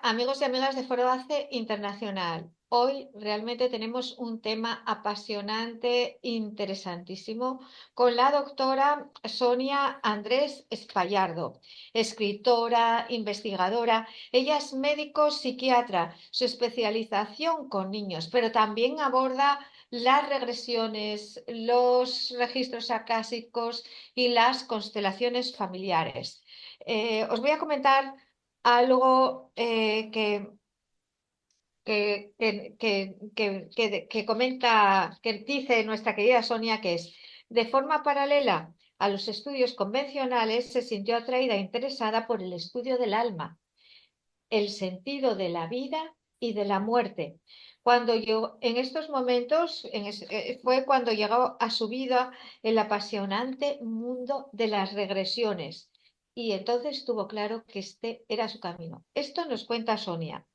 amigos y amigas de Foro ACE Internacional. Hoy realmente tenemos un tema apasionante, interesantísimo, con la doctora Sonia Andrés Espallardo, escritora, investigadora. Ella es médico psiquiatra, su especialización con niños, pero también aborda las regresiones, los registros acásicos y las constelaciones familiares. Os voy a comentar algo que comenta, que dice nuestra querida Sonia, que es, de forma paralela a los estudios convencionales, se sintió atraída e interesada por el estudio del alma, el sentido de la vida y de la muerte. Cuando yo, en estos momentos, fue cuando llegó a su vida el apasionante mundo de las regresiones. Y entonces tuvo claro que este era su camino. Esto nos cuenta Sonia.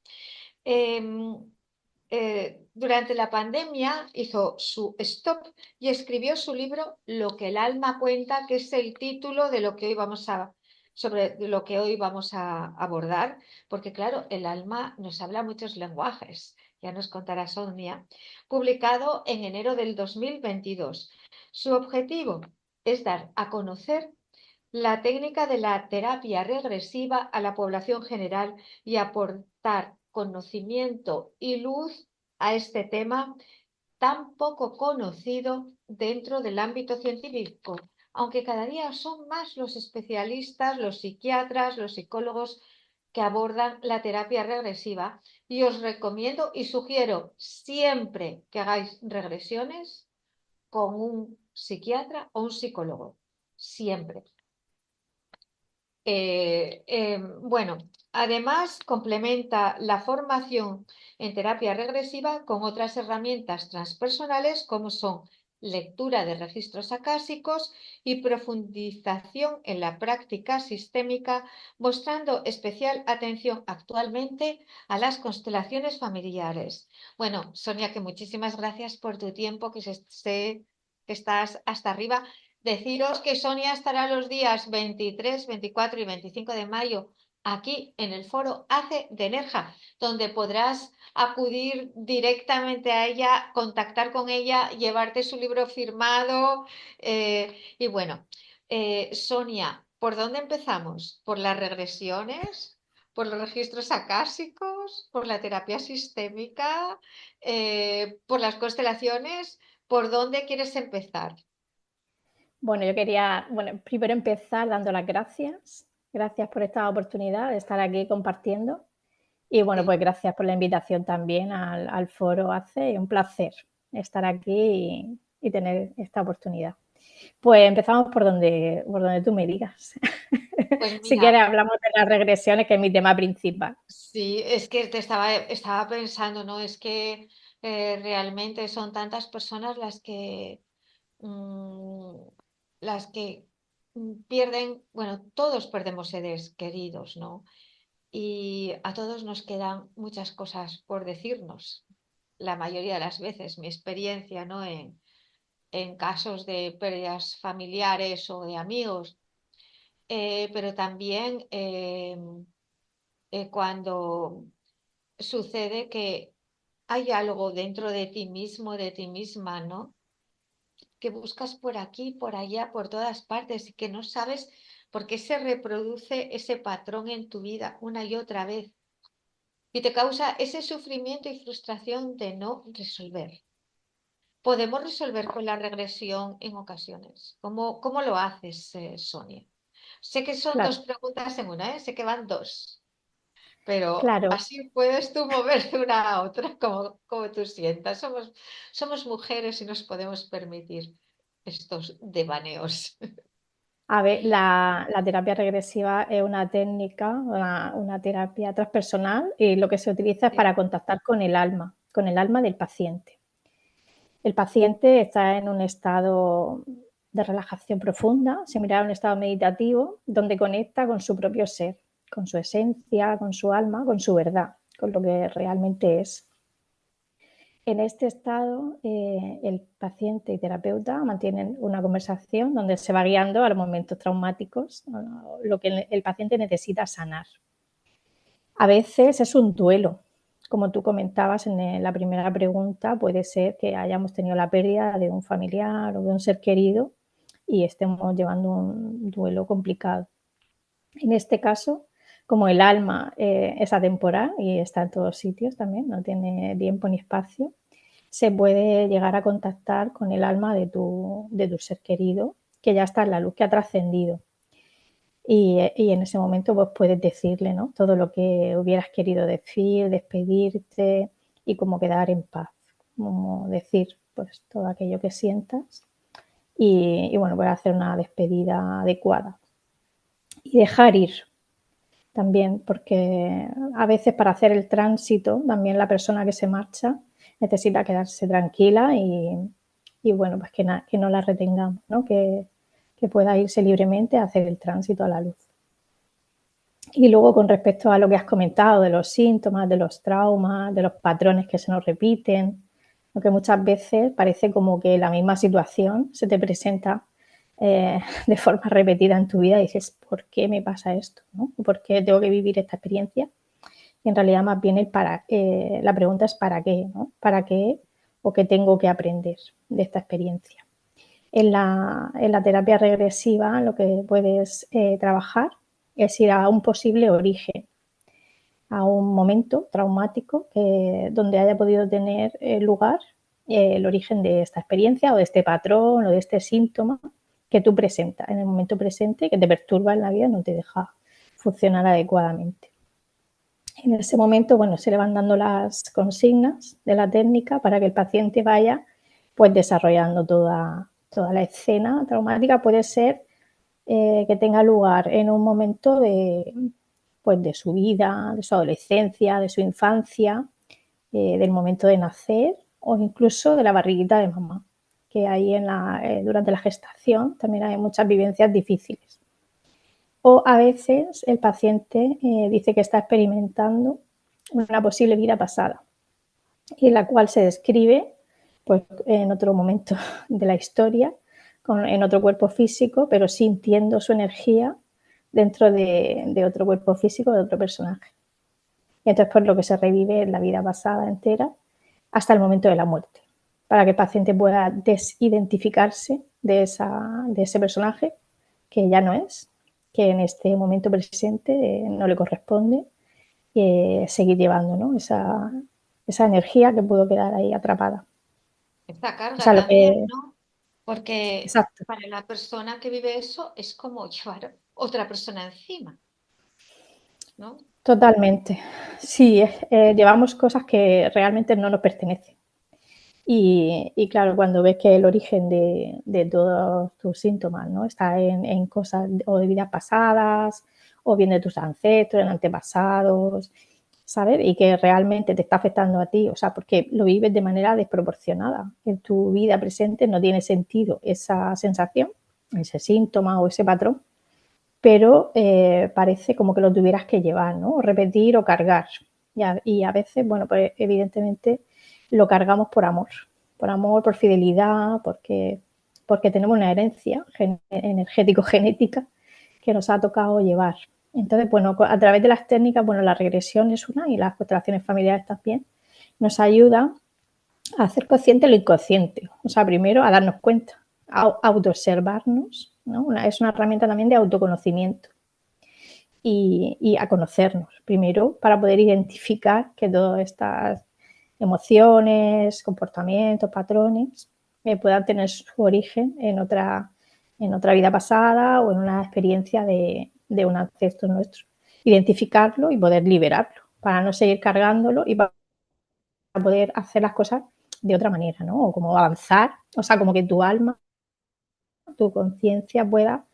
Durante la pandemia hizo su stop y escribió su libro Lo que el alma cuenta, que es el título de lo que hoy sobre lo que hoy vamos a abordar, porque claro, el alma nos habla muchos lenguajes, ya nos contará Sonia, publicado en enero del 2022. Su objetivo es dar a conocer la técnica de la terapia regresiva a la población general y aportar conocimiento y luz a este tema tan poco conocido dentro del ámbito científico, aunque cada día son más los especialistas, los psiquiatras, los psicólogos que abordan la terapia regresiva. Y os recomiendo y sugiero siempre que hagáis regresiones con un psiquiatra o un psicólogo, siempre. Bueno, además complementa la formación en terapia regresiva con otras herramientas transpersonales como son lectura de registros acásicos y profundización en la práctica sistémica, mostrando especial atención actualmente a las constelaciones familiares. Bueno, Sonia, que muchísimas gracias por tu tiempo, que sé que estás hasta arriba. Deciros que Sonia estará los días 23, 24 y 25 de mayo aquí en el foro ACE de Nerja, donde podrás acudir directamente a ella, contactar con ella, llevarte su libro firmado. Y bueno, Sonia, ¿por dónde empezamos? ¿Por las regresiones? ¿Por los registros acásicos? ¿Por la terapia sistémica? ¿Por las constelaciones? ¿Por dónde quieres empezar? Bueno, yo quería, primero empezar dando las gracias. Gracias por esta oportunidad de estar aquí compartiendo. Y bueno, Sí. pues gracias por la invitación también al foro ACE. Un placer estar aquí y tener esta oportunidad. Pues empezamos por donde tú me digas. Pues Si mira, quieres, hablamos de las regresiones, que es mi tema principal. sí, es que estaba pensando, ¿no? Es que realmente son tantas personas mm, las que pierden, bueno, todos perdemos seres queridos, ¿no? Y a todos nos quedan muchas cosas por decirnos, la mayoría de las veces, mi experiencia, ¿no? En casos de pérdidas familiares o de amigos, pero también cuando sucede que hay algo dentro de ti mismo, de ti misma, ¿no? Que buscas por aquí, por allá, por todas partes y que no sabes por qué se reproduce ese patrón en tu vida una y otra vez y te causa ese sufrimiento y frustración de no resolver. Podemos resolver con la regresión en ocasiones. ¿Cómo lo haces, Sonia? Sé que son dos Claro, preguntas en una, ¿eh? Sé que van dos. Pero claro. así puedes tú mover de una a otra como tú sientas. Somos mujeres y nos podemos permitir estos devaneos. A ver, la terapia regresiva es una técnica, una terapia transpersonal y lo que se utiliza es Sí, para contactar con el alma del paciente. El paciente está en un estado de relajación profunda, similar a un estado meditativo, donde conecta con su propio ser, con su esencia, con su alma, con su verdad, con lo que realmente es. En este estado, el paciente y terapeuta mantienen una conversación donde se va guiando a los momentos traumáticos, lo que el paciente necesita sanar. A veces es un duelo. Como tú comentabas en la primera pregunta, puede ser que hayamos tenido la pérdida de un familiar o de un ser querido y estemos llevando un duelo complicado. En este caso, como el alma es atemporal y está en todos sitios también, no tiene tiempo ni espacio, se puede llegar a contactar con el alma de tu ser querido, que ya está en la luz, que ha trascendido. Y en ese momento pues puedes decirle, ¿no? Todo lo que hubieras querido decir, despedirte y como quedar en paz, como decir pues todo aquello que sientas y bueno, pues hacer una despedida adecuada y dejar ir también, porque a veces para hacer el tránsito también la persona que se marcha necesita quedarse tranquila y bueno, pues que no la retengamos, ¿no? Que pueda irse libremente a hacer el tránsito a la luz. Y luego con respecto a lo que has comentado de los síntomas, de los traumas, de los patrones que se nos repiten, porque muchas veces parece como que la misma situación se te presenta de forma repetida en tu vida y dices, ¿por qué me pasa esto? ¿No? ¿Por qué tengo que vivir esta experiencia? Y en realidad más bien la pregunta es ¿para qué? ¿No? ¿Para qué o qué tengo que aprender de esta experiencia? En la terapia regresiva lo que puedes trabajar es ir a un posible origen, a un momento traumático donde haya podido tener lugar el origen de esta experiencia o de este patrón o de este síntoma que tú presentas en el momento presente, que te perturba en la vida y no te deja funcionar adecuadamente. En ese momento, bueno, se le van dando las consignas de la técnica para que el paciente vaya pues desarrollando toda la escena traumática. Puede ser que tenga lugar en un momento pues de su vida, de su adolescencia, de su infancia, del momento de nacer o incluso de la barriguita de mamá, que ahí durante la gestación también hay muchas vivencias difíciles. O a veces el paciente dice que está experimentando una posible vida pasada y en la cual se describe pues, en otro momento de la historia, en otro cuerpo físico, pero sintiendo su energía dentro de otro cuerpo físico, de otro personaje. Y entonces, pues lo que se revive es la vida pasada entera hasta el momento de la muerte, para que el paciente pueda desidentificarse de ese personaje que ya no es, que en este momento presente no le corresponde seguir llevando, ¿no? Esa energía que pudo quedar ahí atrapada. Esta O carga sea, lo también, que... ¿no? Porque Exacto. para la persona que vive eso es como llevar otra persona encima, ¿no? Totalmente. Sí, llevamos cosas que realmente no nos pertenecen. Y claro, cuando ves que el origen de todos tus síntomas, ¿no? Está en cosas o de vidas pasadas, o bien de tus ancestros, de antepasados, ¿sabes? Y que realmente te está afectando a ti, o sea, porque lo vives de manera desproporcionada. En tu vida presente no tiene sentido esa sensación, ese síntoma o ese patrón, pero parece como que lo tuvieras que llevar, ¿no? O repetir o cargar. Y a veces, bueno, pues evidentemente lo cargamos por amor, por fidelidad, porque tenemos una herencia energético-genética que nos ha tocado llevar. Entonces, bueno, a través de las técnicas, bueno, la regresión es una y las constelaciones familiares también, nos ayuda a hacer consciente lo inconsciente. O sea, primero a darnos cuenta, a autoobservarnos, ¿no? Es una herramienta también de autoconocimiento y a conocernos primero para poder identificar que todas estas emociones, comportamientos, patrones puedan tener su origen en otra vida pasada o en una experiencia de un ancestro nuestro. Identificarlo y poder liberarlo para no seguir cargándolo y para poder hacer las cosas de otra manera, ¿no? O como avanzar, o sea, como que tu alma, tu conciencia pueda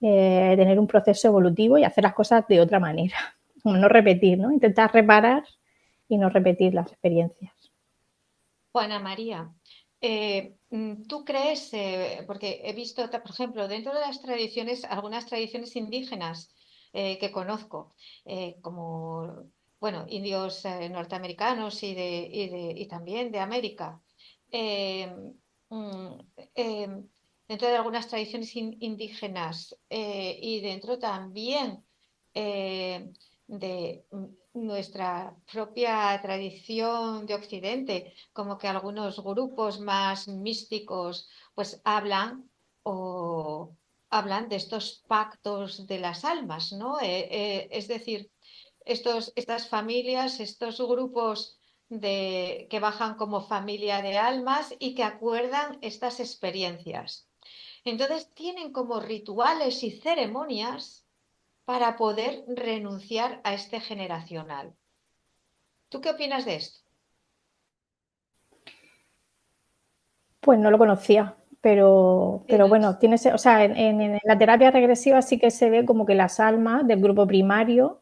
tener un proceso evolutivo y hacer las cosas de otra manera. Como no repetir, ¿no? Intentar reparar y no repetir las experiencias. Juana María, ¿tú crees, porque he visto, por ejemplo, dentro de las tradiciones, algunas tradiciones indígenas que conozco, como, bueno, indios norteamericanos y también de América, eh, mm, eh, dentro de algunas tradiciones indígenas y dentro también de nuestra propia tradición de Occidente, como que algunos grupos más místicos pues o hablan de estos pactos de las almas, ¿no? Es decir, estas familias, estos grupos que bajan como familia de almas y que acuerdan estas experiencias. Entonces tienen como rituales y ceremonias para poder renunciar a este generacional. ¿Tú qué opinas de esto? Pues no lo conocía, Sí, pero bueno, o sea, en la terapia regresiva sí que se ve como que las almas del grupo primario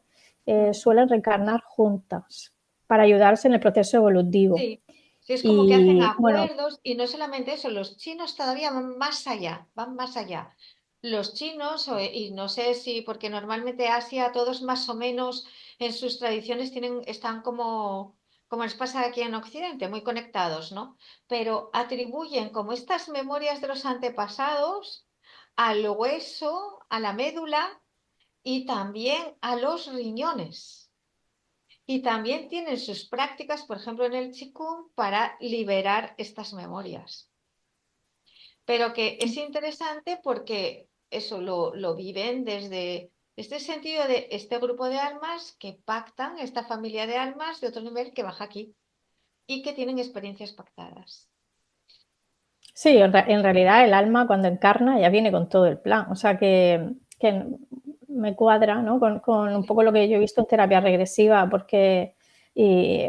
suelen reencarnar juntas para ayudarse en el proceso evolutivo. sí, sí, es como que hacen Y bueno, acuerdos y no solamente eso, los chinos todavía van más allá, van más allá. Los chinos, y no sé si, porque normalmente Asia, todos más o menos en sus tradiciones están como les pasa aquí en Occidente, muy conectados, ¿no? Pero atribuyen como estas memorias de los antepasados al hueso, a la médula y también a los riñones. Y también tienen sus prácticas, por ejemplo, en el Qigong, para liberar estas memorias. Pero que es interesante porque eso lo viven desde este sentido de este grupo de almas que pactan, esta familia de almas de otro nivel que baja aquí y que tienen experiencias pactadas. sí, en realidad el alma cuando encarna ya viene con todo el plan. O sea que me cuadra, ¿no? Con un poco lo que yo he visto en terapia regresiva, porque y,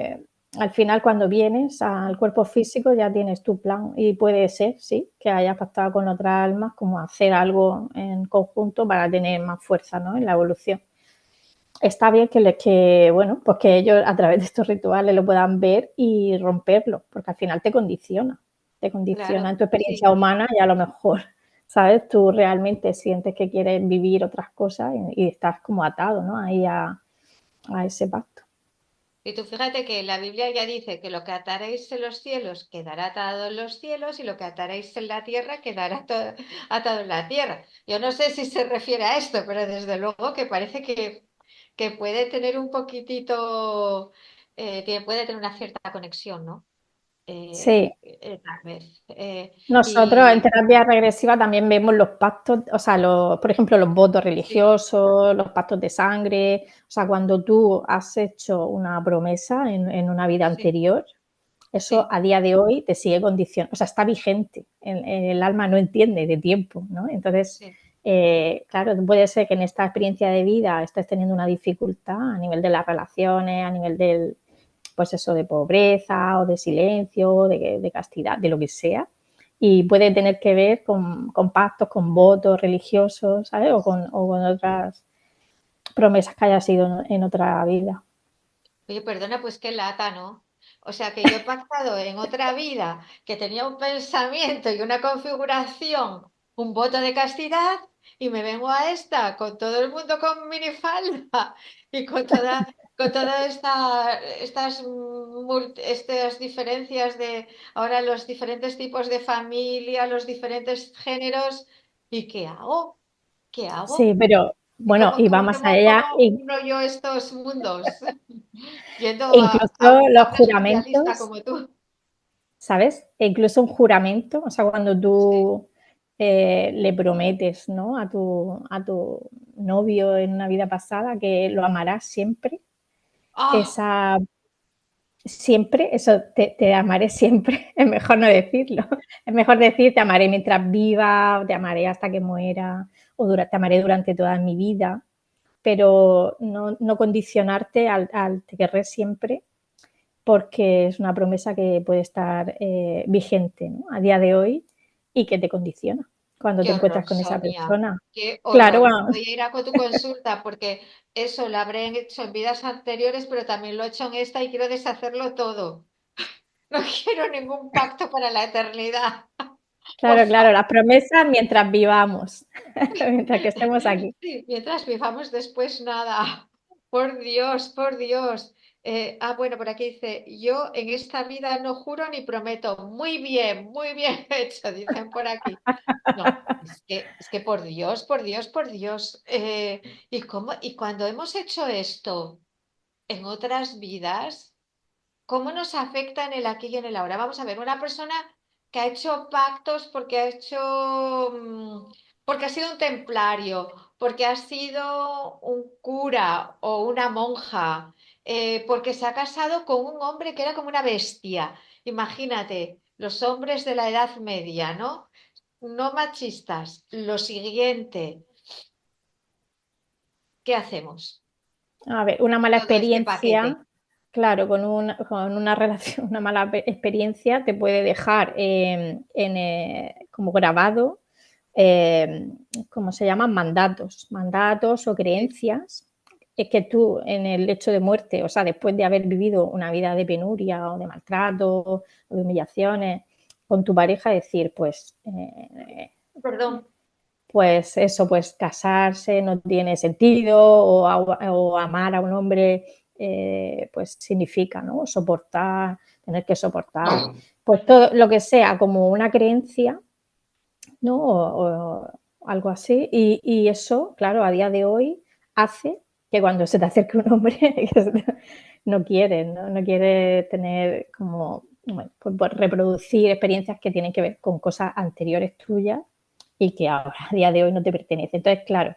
al final cuando vienes al cuerpo físico ya tienes tu plan y puede ser, sí, que hayas pactado con otras almas como hacer algo en conjunto para tener más fuerza, ¿no? En la evolución. Está bien bueno, pues que ellos a través de estos rituales lo puedan ver y romperlo, porque al final te condiciona Claro, en tu experiencia sí. humana y a lo mejor, ¿sabes? Tú realmente sientes que quieres vivir otras cosas y estás como atado, ¿no? Ahí a ese pacto. Y tú fíjate que la Biblia ya dice que lo que ataréis en los cielos quedará atado en los cielos y lo que ataréis en la tierra quedará atado en la tierra. Yo no sé si se refiere a esto, pero desde luego que parece que puede tener un poquitito, puede tener una cierta conexión, ¿no? Sí, Tal vez. nosotros en Y terapia regresiva también vemos los pactos, o sea, por ejemplo, los votos sí, religiosos, los pactos de sangre, o sea, cuando tú has hecho una promesa en una vida sí, anterior, eso sí, a día de hoy te sigue condicionando, o sea, está vigente, el alma no entiende de tiempo, ¿no? Entonces, sí. claro, puede ser que en esta experiencia de vida estés teniendo una dificultad a nivel de las relaciones, a nivel del, pues eso, de pobreza o de silencio, de castidad, de lo que sea, y puede tener que ver con pactos, con votos religiosos, ¿sabes? O con otras promesas que haya sido en otra vida. Oye, perdona, pues qué lata, ¿no? O sea, que yo he pactado en otra vida que tenía un pensamiento y una configuración, un voto de castidad, y me vengo a esta con todo el mundo con minifalda y con toda estas diferencias de ahora los diferentes tipos de familia, los diferentes géneros. ¿Y qué hago? ¿Qué Sí, hago? pero ¿Y bueno, cómo, y va cómo, más cómo, allá, cómo uno yo estos mundos? Yendo incluso a los una especialista juramentos, como tú. ¿sabes? E incluso un juramento, o sea, cuando Sí. tú le prometes, ¿no? A tu novio en una vida pasada que lo amarás siempre, ¡Ah! esa siempre, eso, te amaré siempre, es mejor no decirlo, es mejor decir te amaré mientras viva, te amaré hasta que muera, te amaré durante toda mi vida, pero no condicionarte al te querré siempre porque es una promesa que puede estar vigente, ¿no? A día de hoy y que te condiciona cuando ¡Qué te encuentras horror, con esa Sonia! persona. ¡Qué Claro, horror! Voy a ir a con tu consulta porque eso lo habré hecho en vidas anteriores, pero también lo he hecho en esta y quiero deshacerlo todo. No quiero ningún pacto para la eternidad. Por claro, claro, favor. las promesas mientras vivamos, mientras que estemos aquí. Sí, mientras vivamos después nada. Por Dios, por Dios. Bueno, por aquí dice, yo en esta vida no juro ni prometo. Muy bien hecho, dicen por aquí. No, es que por Dios, por Dios, por Dios. ¿Y cuando hemos hecho esto? en otras vidas, ¿cómo nos afecta en el aquí y en el ahora? Vamos a ver, una persona que ha hecho pactos porque ha sido un templario, porque ha sido un cura o una monja, porque se ha casado con un hombre que era como una bestia. Imagínate, los hombres de la Edad Media, ¿no? No machistas. Lo siguiente, ¿qué hacemos A ver, una con mala todo este paquete? experiencia, claro, con una relación, una mala experiencia te puede dejar como grabado, eh, ¿cómo se llaman? Mandatos o Sí. creencias. Es que tú en el hecho de muerte, o sea, después de haber vivido una vida de penuria o de maltrato o de humillaciones con tu pareja, decir, Perdón. pues eso, pues casarse no tiene sentido o amar a un hombre pues significa, ¿no? Soportar, tener que soportar, pues todo lo que sea como una creencia, ¿no? O algo así. Y eso, claro, a día de hoy hace que cuando se te acerque un hombre no quiere, ¿no? No quiere tener como, bueno, pues reproducir experiencias que tienen que ver con cosas anteriores tuyas y que ahora a día de hoy no te pertenece. Entonces, claro,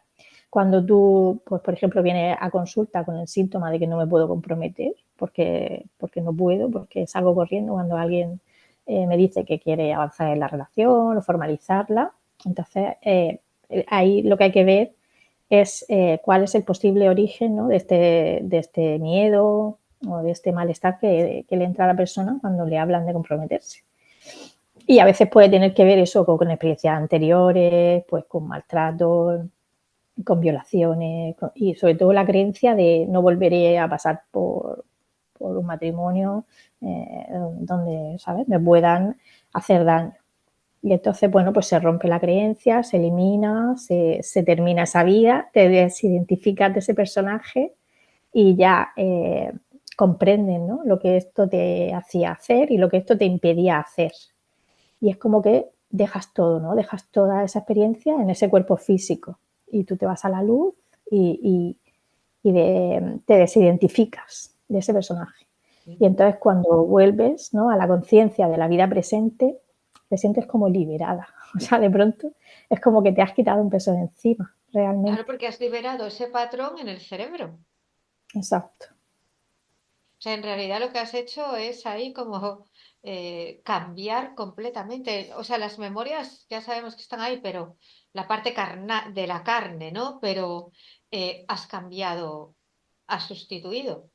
cuando tú, pues por ejemplo, vienes a consulta con el síntoma de que no me puedo comprometer porque no puedo, porque salgo corriendo cuando alguien me dice que quiere avanzar en la relación o formalizarla, entonces ahí lo que hay que ver es cuál es el posible origen, ¿no? de este miedo o de este malestar que le entra a la persona cuando le hablan de comprometerse. Y a veces puede tener que ver eso con experiencias anteriores, pues con maltrato, con violaciones y sobre todo la creencia de no volveré a pasar por un matrimonio donde, ¿sabes?, me puedan hacer daño. Y entonces, bueno, pues se rompe la creencia, se elimina, se termina esa vida, te desidentificas de ese personaje y ya comprenden, ¿no?, lo que esto te hacía hacer y lo que esto te impedía hacer. Y es como que dejas todo, ¿no? Dejas toda esa experiencia en ese cuerpo físico y tú te vas a la luz y te desidentificas de ese personaje. Y entonces cuando vuelves, ¿no?, a la conciencia de la vida presente, te sientes como liberada. O sea, de pronto es como que te has quitado un peso de encima, Claro, realmente. porque has liberado ese patrón en el cerebro. Exacto. O sea, en realidad lo que has hecho es ahí como cambiar completamente. O sea, las memorias ya sabemos que están ahí, pero la parte de la carne, ¿no? Pero has cambiado, has sustituido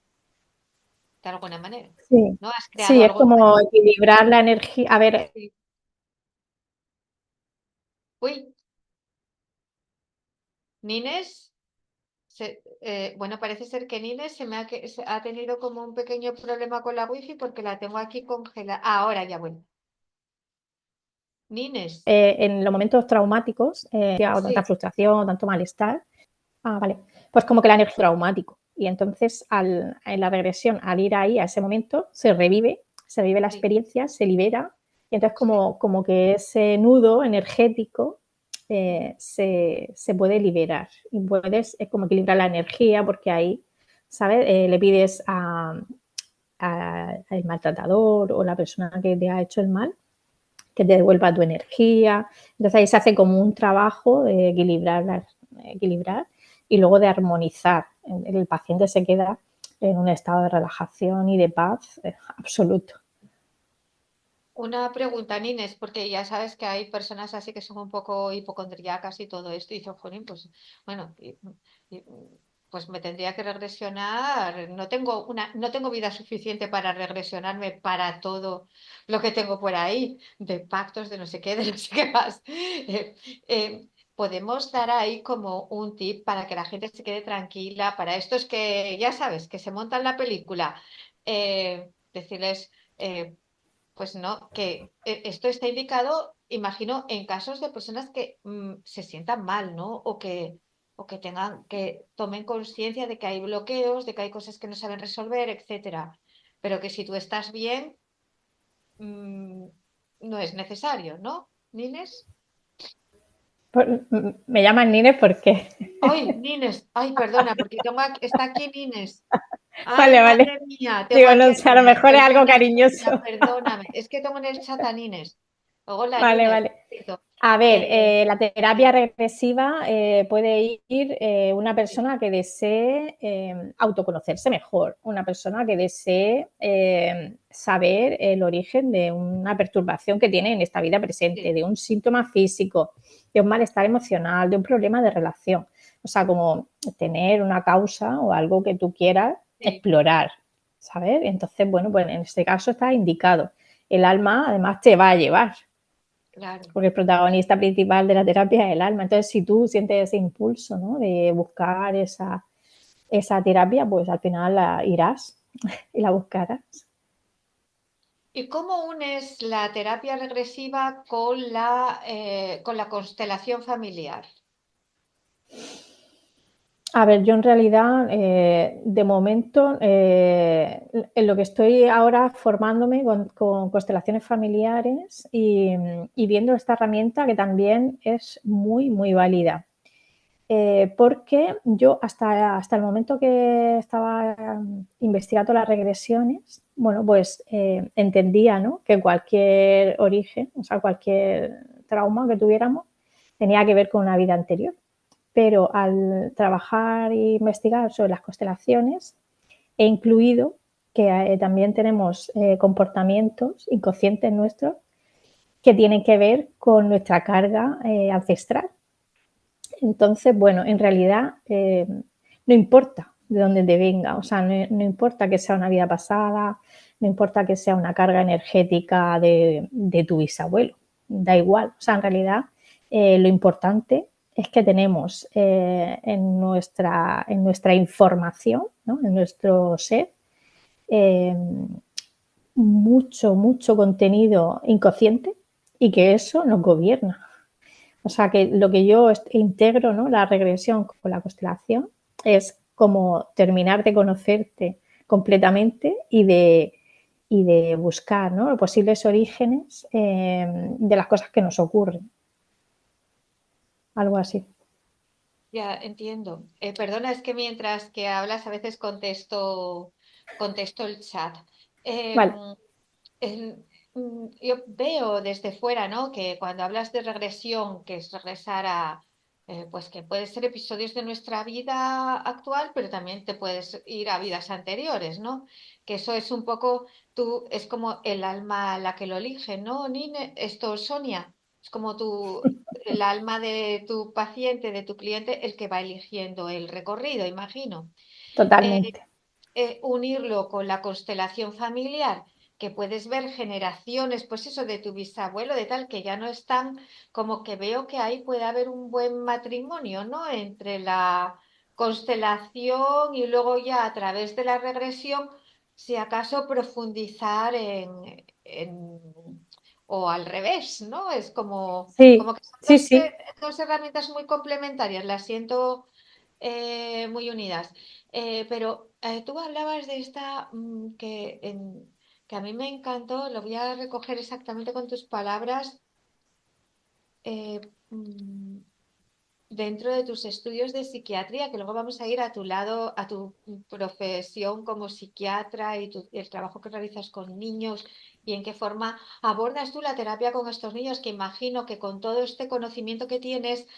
de alguna manera, Sí, ¿no? Has creado sí, es algo como nuevo. equilibrar la energía. A ver, Sí. Uy, Nines, bueno, parece ser que Nines se ha tenido como un pequeño problema con la wifi porque la tengo aquí congelada. Ahora ya, bueno. Nines, en los momentos traumáticos, tanta sí, frustración, tanto malestar, vale, pues como que la energía es traumático. Y entonces en la regresión, al ir ahí a ese momento, se revive la sí, experiencia, se libera, y entonces sí. como que ese nudo energético se puede liberar. Y puedes, es como equilibrar la energía, porque ahí, ¿sabes? Le pides al maltratador o la persona que te ha hecho el mal que te devuelva tu energía. Entonces ahí se hace como un trabajo de equilibrar y luego de armonizar. El paciente se queda en un estado de relajación y de paz absoluto. Una pregunta, Nines, porque ya sabes que hay personas así que son un poco hipocondriacas y todo esto, y dicen, "Jolín, pues bueno, y, pues me tendría que regresionar, no tengo vida suficiente para regresionarme para todo lo que tengo por ahí, de pactos, de no sé qué, de no sé qué más. Podemos dar ahí como un tip para que la gente se quede tranquila, para estos que, ya sabes, que se montan la película, decirles... pues no, que esto está indicado, imagino, en casos de personas que se sientan mal, ¿no? O que tengan, que tomen conciencia de que hay bloqueos, de que hay cosas que no saben resolver, etcétera. Pero que si tú estás bien, mm, no es necesario, ¿no? Nines, Me llaman Nines porque... Ay, Nines, ay, perdona, porque está aquí Nines. Ay, Vale, vale. madre mía, tengo Digo, aquí no a sé, a lo Nines. mejor es algo Perdona, cariñoso. Sofía, perdóname. Es que tengo en el chat a Nines. Hola, Vale, Nines. vale. A ver, la terapia Sí, regresiva puede ir una persona que desee autoconocerse mejor, una persona que desee saber el origen de una perturbación que tiene en esta vida presente, sí, de un síntoma físico, de un malestar emocional, de un problema de relación. O sea, como tener una causa o algo que tú quieras sí, explorar, ¿sabes? Entonces, bueno, pues en este caso está indicado. El alma además te va a llevar, claro. porque el protagonista principal de la terapia es el alma. Entonces, si tú sientes ese impulso, ¿no?, de buscar esa terapia, pues al final la irás y la buscarás. ¿Y cómo unes la terapia regresiva con la constelación familiar? A ver, yo en realidad, de momento, en lo que estoy ahora formándome con constelaciones familiares y viendo esta herramienta que también es muy, muy válida. Porque yo hasta el momento que estaba investigando las regresiones, bueno, pues entendía, ¿no?, que cualquier origen, o sea, cualquier trauma que tuviéramos tenía que ver con una vida anterior. Pero al trabajar e investigar sobre las constelaciones, he incluido que también tenemos comportamientos inconscientes nuestros que tienen que ver con nuestra carga ancestral. Entonces, bueno, en realidad no importa de dónde te venga, o sea, no importa que sea una vida pasada, no importa que sea una carga energética de tu bisabuelo, da igual, o sea, en realidad lo importante es que tenemos en nuestra información, ¿no?, en nuestro ser, eh, mucho contenido inconsciente y que eso nos gobierna. O sea, que lo que yo integro, ¿no?, la regresión con la constelación, es como terminar de conocerte completamente y de buscar, ¿no?, los posibles orígenes de las cosas que nos ocurren. Algo así. Ya entiendo. Perdona, es que mientras que hablas a veces contesto el chat. Vale. Em, yo veo desde fuera, ¿no?, que cuando hablas de regresión, que es regresar a, pues que puede ser episodios de nuestra vida actual, pero también te puedes ir a vidas anteriores, ¿no? Que eso es un poco, es como el alma la que lo elige, ¿no, Nine? Esto, Sonia, es como el alma de tu paciente, de tu cliente, el que va eligiendo el recorrido, imagino. Eh, Totalmente. Unirlo con la constelación familiar, que puedes ver generaciones, pues eso, de tu bisabuelo, de tal, que ya no están, como que veo que ahí puede haber un buen matrimonio, ¿no?, entre la constelación y luego ya a través de la regresión, si acaso profundizar o al revés, ¿no? Es como Sí, que son sí, sí. dos herramientas muy complementarias, las siento muy unidas. Pero tú hablabas de esta que a mí me encantó, lo voy a recoger exactamente con tus palabras, eh, mm, dentro de tus estudios de psiquiatría, que luego vamos a ir a tu lado, a tu profesión como psiquiatra y el trabajo que realizas con niños y en qué forma abordas tú la terapia con estos niños, que imagino que con todo este conocimiento que tienes,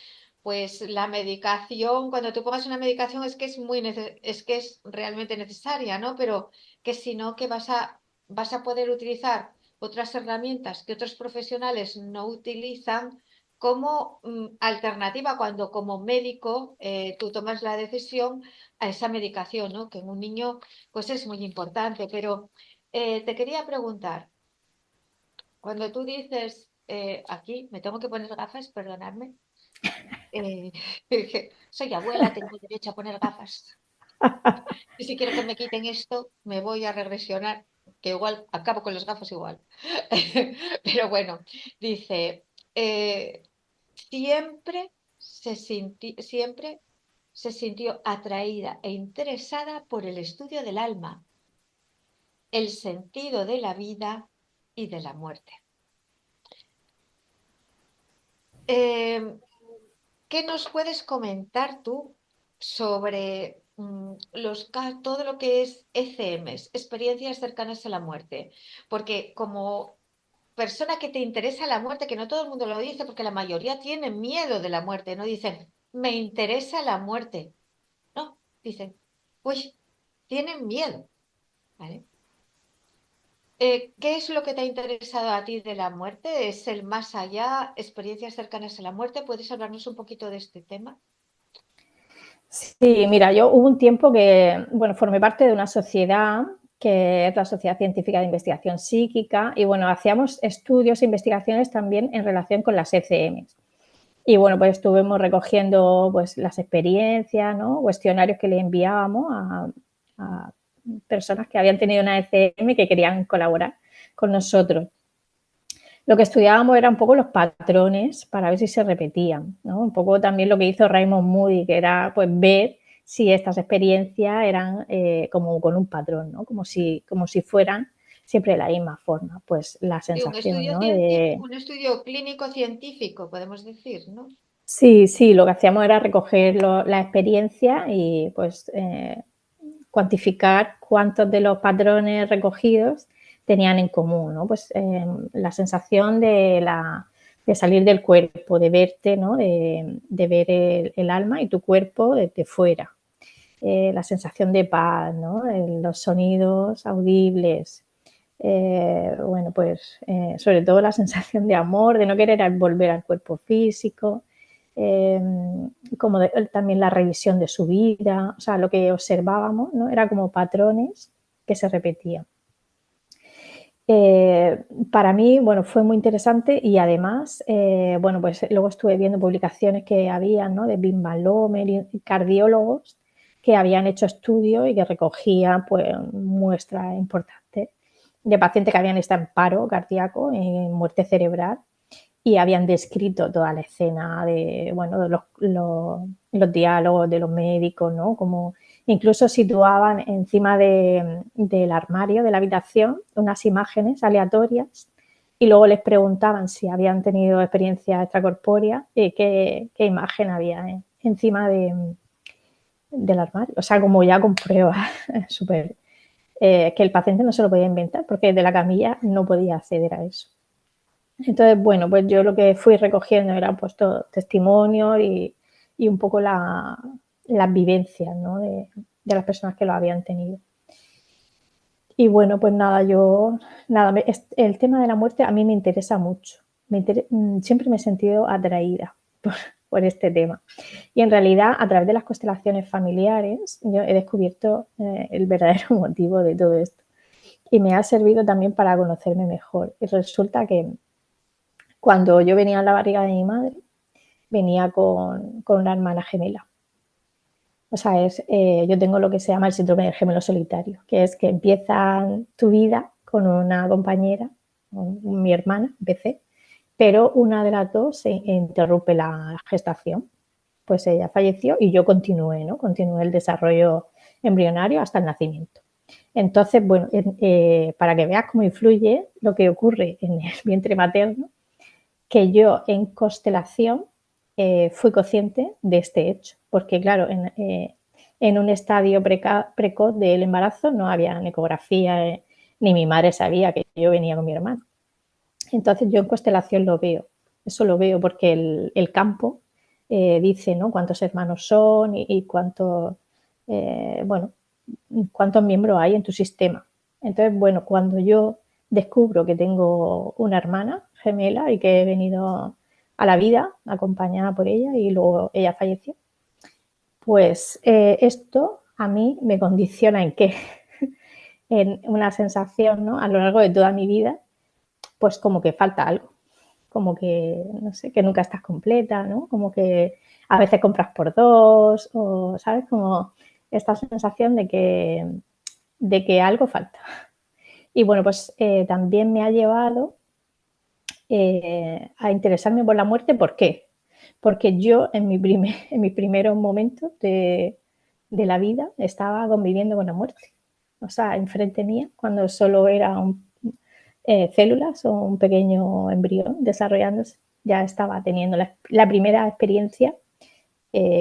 pues la medicación, cuando tú pongas una medicación es que es que es realmente necesaria, ¿no? Pero que si no, que vas a poder utilizar otras herramientas que otros profesionales no utilizan como alternativa cuando como médico tú tomas la decisión a esa medicación, ¿no? Que en un niño pues es muy importante. Pero te quería preguntar, cuando tú dices, aquí me tengo que poner gafas, perdonadme, eh, soy abuela, tengo derecho a poner gafas. Y si quiero que me quiten esto, me voy a regresionar, que igual acabo con las gafas igual. Pero bueno, dice, eh, siempre se sintió atraída e interesada por el estudio del alma, el sentido de la vida y de la muerte. Eh, ¿qué nos puedes comentar tú sobre todo lo que es ECMs, experiencias cercanas a la muerte? Porque como persona que te interesa la muerte, que no todo el mundo lo dice, porque la mayoría tienen miedo de la muerte, no dicen, me interesa la muerte. No, dicen, uy, tienen miedo, ¿vale? ¿Qué es lo que te ha interesado a ti de la muerte? ¿Es el más allá, experiencias cercanas a la muerte? ¿Puedes hablarnos un poquito de este tema? Sí, mira, yo hubo un tiempo que, bueno, formé parte de una sociedad que es la Sociedad Científica de Investigación Psíquica y, bueno, hacíamos estudios e investigaciones también en relación con las ECMs. Y, bueno, pues estuvimos recogiendo pues las experiencias, ¿no? Cuestionarios que le enviábamos a personas que habían tenido una ECM que querían colaborar con nosotros. Lo que estudiábamos era un poco los patrones para ver si se repetían, ¿no? Un poco también lo que hizo Raymond Moody, que era pues ver si estas experiencias eran como con un patrón, ¿no? Como si fueran siempre de la misma forma. Pues la Sí, sensación, ¿no? De... un estudio clínico científico, podemos decir, ¿no? Sí, sí, lo que hacíamos era recoger la experiencia y pues cuantificar cuántos de los patrones recogidos tenían en común, ¿no? Pues la sensación de salir del cuerpo, de verte, ¿no? De ver el alma y tu cuerpo desde fuera. La sensación de paz, ¿no? Los sonidos audibles. Bueno, pues sobre todo la sensación de amor, de no querer volver al cuerpo físico, eh, como también la revisión de su vida, o sea, lo que observábamos, ¿no? Era como patrones que se repetían. Para mí, bueno, fue muy interesante y además, bueno, pues luego estuve viendo publicaciones que había, ¿no? De Bim Lomer y cardiólogos que habían hecho estudios y que recogían, pues, muestras importantes de pacientes que habían estado en paro cardíaco, en muerte cerebral, y habían descrito toda la escena de, bueno, de los diálogos de los médicos, ¿no? Como incluso situaban encima del armario de la habitación unas imágenes aleatorias y luego les preguntaban si habían tenido experiencia extracorpórea y qué imagen había encima del armario. O sea, como ya con pruebas súper... que el paciente no se lo podía inventar porque de la camilla no podía acceder a eso. Entonces, bueno, pues yo lo que fui recogiendo eran pues todo, testimonios y un poco las vivencias, ¿no? de las personas que lo habían tenido. Y bueno, pues nada, el tema de la muerte a mí me interesa mucho. Siempre me he sentido atraída por este tema. Y en realidad, a través de las constelaciones familiares, yo he descubierto el verdadero motivo de todo esto. Y me ha servido también para conocerme mejor. Y resulta que cuando yo venía en la barriga de mi madre, venía con una hermana gemela. O sea, yo tengo lo que se llama el síndrome del gemelo solitario, que es que empieza tu vida con una compañera, con mi hermana, empecé, pero una de las dos se interrumpe la gestación. Pues ella falleció y yo continué, ¿no? Continué el desarrollo embrionario hasta el nacimiento. Entonces, bueno, para que veas cómo influye lo que ocurre en el vientre materno, que yo en constelación fui consciente de este hecho, porque claro, en un estadio precoz del embarazo no había ni ecografía, ni mi madre sabía que yo venía con mi hermano. Entonces yo en constelación lo veo, eso lo veo porque el campo dice, ¿no? Cuántos hermanos son y cuántos, bueno, cuántos miembros hay en tu sistema. Entonces, bueno, cuando yo descubro que tengo una hermana gemela y que he venido a la vida acompañada por ella y luego ella falleció, pues esto a mí me condiciona en qué, en una sensación, ¿no? A lo largo de toda mi vida, pues como que falta algo, como que, no sé, que nunca estás completa, ¿no? Como que a veces compras por dos o, ¿sabes? Como esta sensación de que algo falta. Y bueno, pues también me ha llevado a interesarme por la muerte. ¿Por qué? Porque yo en mis primeros momentos de la vida estaba conviviendo con la muerte. O sea, enfrente mía, cuando solo era células o un pequeño embrión desarrollándose, ya estaba teniendo la primera experiencia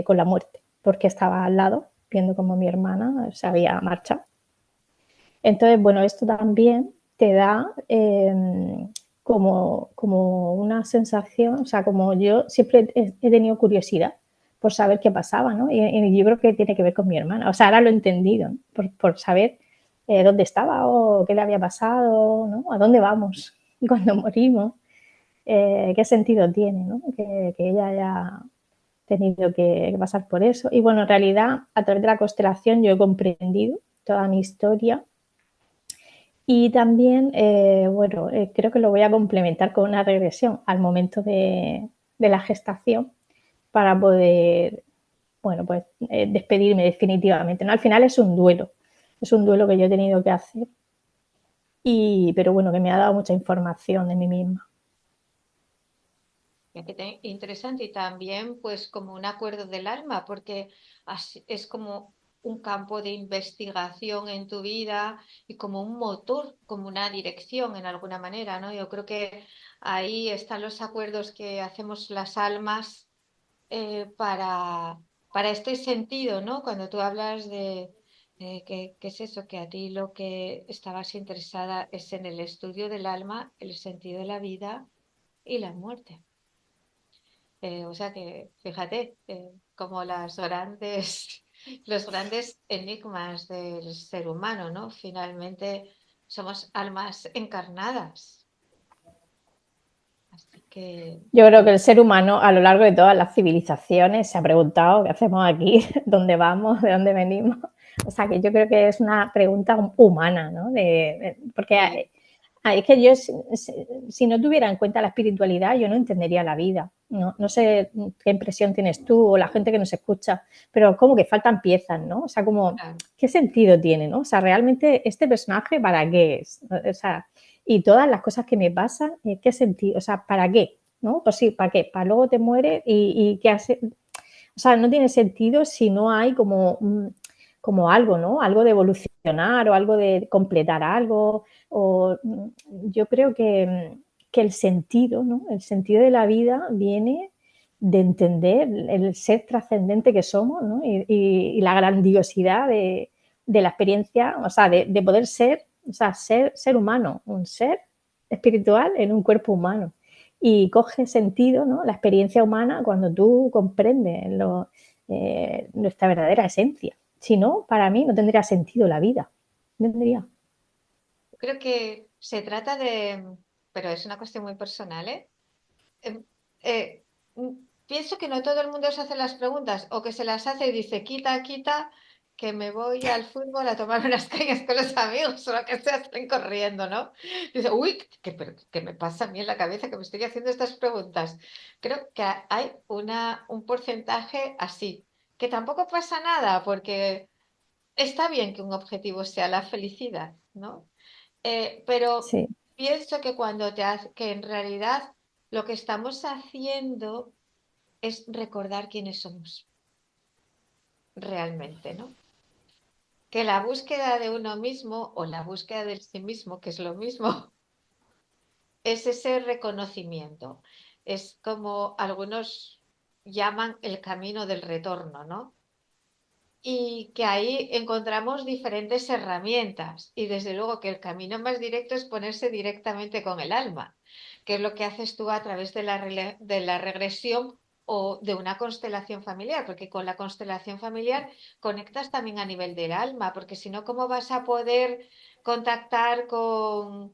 con la muerte, porque estaba al lado viendo cómo mi hermana se había marchado. Entonces, bueno, esto también te da como una sensación, o sea, como yo siempre he tenido curiosidad por saber qué pasaba, ¿no? Y yo creo que tiene que ver con mi hermana. O sea, ahora lo he entendido, ¿no? Por saber dónde estaba o qué le había pasado, ¿no? A dónde vamos cuando morimos, qué sentido tiene, ¿no? Que ella haya tenido que pasar por eso. Y bueno, en realidad, a través de la constelación yo he comprendido toda mi historia y también, bueno, creo que lo voy a complementar con una regresión al momento de la gestación para poder, bueno, pues despedirme definitivamente, ¿no? Al final es un duelo que yo he tenido que hacer, pero bueno, que me ha dado mucha información de mí misma. Interesante y también pues como un acuerdo del alma, porque es como un campo de investigación en tu vida y como un motor, como una dirección en alguna manera, ¿no? Yo creo que ahí están los acuerdos que hacemos las almas para este sentido, ¿no? Cuando tú hablas de qué es eso, que a ti lo que estabas interesada es en el estudio del alma, el sentido de la vida y la muerte. O sea que, fíjate, como los grandes enigmas del ser humano, ¿no? Finalmente somos almas encarnadas. Así que, Yo creo que el ser humano a lo largo de todas las civilizaciones se ha preguntado qué hacemos aquí, dónde vamos, de dónde venimos. O sea, que yo creo que es una pregunta humana, ¿no? sí, Porque es que yo, si no tuviera en cuenta la espiritualidad, yo no entendería la vida. No, no sé qué impresión tienes tú o la gente que nos escucha, pero como que faltan piezas, ¿no? O sea, como, claro. ¿qué sentido tiene, no? O sea, realmente este personaje, ¿para qué es? O sea, y todas las cosas que me pasan, ¿qué sentido? O sea, ¿para qué? ¿No? Pues sí, ¿para qué? Para luego te mueres y ¿qué hace? O sea, no tiene sentido si no hay como algo, ¿no? Algo de evolucionar o algo de completar algo. O, yo creo que el sentido, ¿no? El sentido de la vida viene de entender el ser trascendente que somos, ¿no? Y la grandiosidad de la experiencia, o sea, de poder ser, o sea, ser humano, un ser espiritual en un cuerpo humano. Y coge sentido, ¿no? La experiencia humana cuando tú comprendes nuestra verdadera esencia. Si no, para mí no tendría sentido la vida. No tendría. Creo que se trata de, pero es una cuestión muy personal, ¿eh? Em, eh, Pienso que no todo el mundo se hace las preguntas o que se las hace y dice, quita, quita, que me voy al fútbol a tomar unas cañas con los amigos o lo que sea, estén corriendo, ¿no? Dice, uy, ¿qué me pasa a mí en la cabeza que me estoy haciendo estas preguntas? Creo que hay un porcentaje así, que tampoco pasa nada porque está bien que un objetivo sea la felicidad, ¿no? Pero Sí, pienso que que en realidad lo que estamos haciendo es recordar quiénes somos realmente, ¿no? Que la búsqueda de uno mismo o la búsqueda de sí mismo, que es lo mismo, es ese reconocimiento. Es como algunos llaman el camino del retorno, ¿no? Y que ahí encontramos diferentes herramientas y desde luego que el camino más directo es ponerse directamente con el alma, que es lo que haces tú a través de de la regresión o de una constelación familiar, porque con la constelación familiar conectas también a nivel del alma, porque si no, ¿cómo vas a poder contactar con